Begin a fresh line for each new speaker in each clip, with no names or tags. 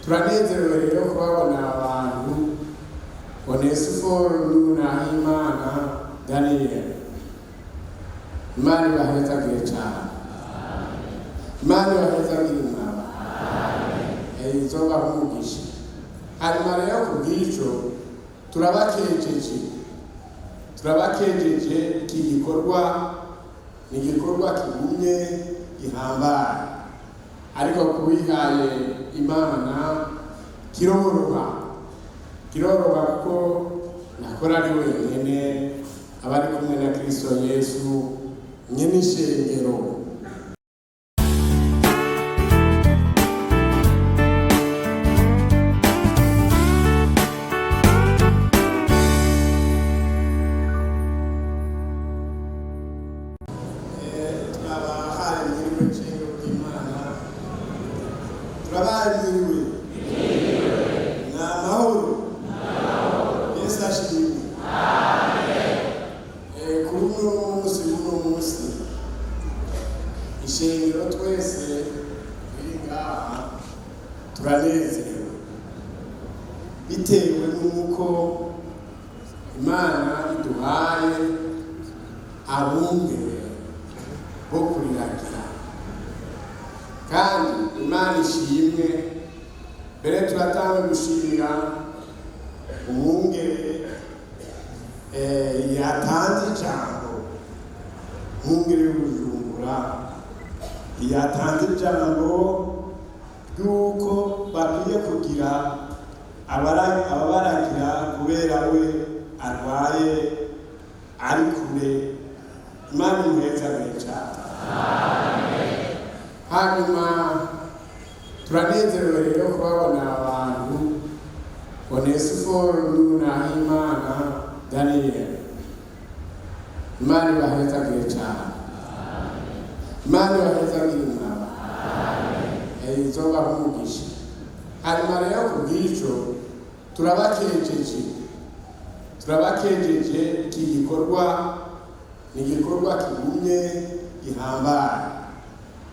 turanezerewe rero kubabona abantu Onesiforo n'Unahimana Daniel. Imana ibahezagire cyane, Imana ibahezagire umwaba, izobaha umugisha. Hanyuma rero ku bw'icyo turabakejeje iki gikorwa ni igikorwa kigumye gihambaye, ariko kubihaye Imana kiroroha kuko nakora ari wenyine abari kumwe na Kristo Yesu nyine ishengero. Ishengero twese ngaha turanezerewe bitewe n'uko Imana iduhaye abungere bo kuriragira, kandi Imana ishimwe. Mbere turatanga gushimira umwungere yatanze ijambo, umwungere w'Ubujumbura yatanze ijambo ry'uko bakwiye kugira ababaragira kubera we arwaye ari kure. Imana imuhezagire cyane. Hanyuma turanezerewe rero kubabona abantu Onesiforo n'Unahimana Daniel. Imana ibahezagire cyane, Imana ibahezagire umwaba, izobaha umugisha. Hanyuma rero ku bw'icyo turabakejeje iki gikorwa ni igikorwa kigumye gihambaye,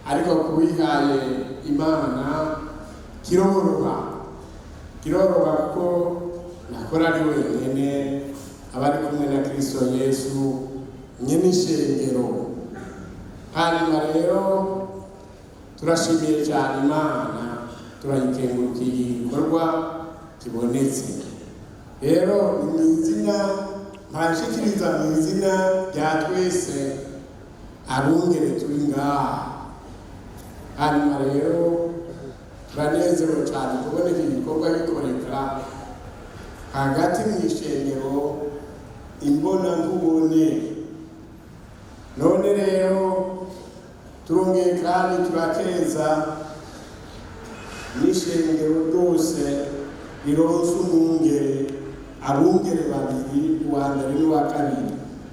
ariko kubihaye Imana kiroroha kuko nakora ari wenyine abari kumwe na Kristo Yesu nyine ishengero. Hanyuma rero turashimiye cyane Imana, turayikengurukiye igikorwa kibonetse. Rero mu izina mpashikiriza mu izina rya twese abungere turi ngaha. Hanyuma rero turanezerewe cyane kubona iki gikorwa gikoreka hagati mu ishengero imbonankubone. None rero turongeye kandi turakeza n'ishengero ryose rironse abungere babiri, uwa mbere n'uwa kabiri.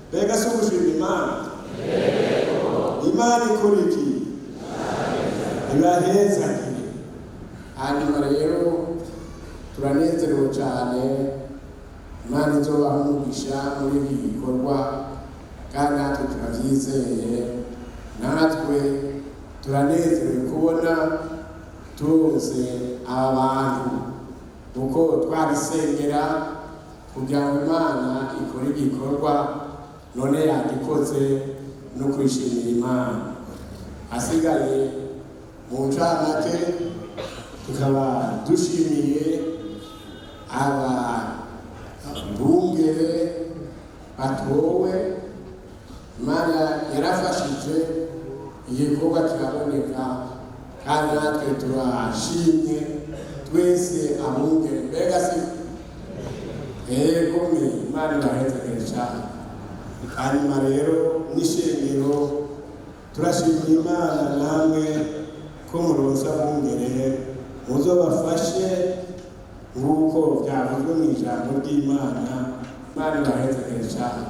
Mbega si ugushima Imana? Imana ikora iki? Ibahezagire. Hanyuma rero turanezerewe cyane, Imana izobaha umugisha muri iki gikorwa, kandi natwe turabyizeye. Natwe turanezerewe kubona tuzi aba bantu kuko twabisengera kugira ngo Imana ikore igikorwa, none yagikoze no kwishimira Imana. Asigaye mu ncamake tukaba dushimiye abungere batowe. Imana yarafashije igikorwa kiraboneka, kandi natwe turashimye twese abungere. Mbega si egome, Imana ibahezagire cyane. Hanyuma rero n'ishengero turashimira Imana namwe ko muronsa abungere muzobafashe nk'uko byavuzwe mu ijambo ry'Imana. Imana ibahezagire cyane.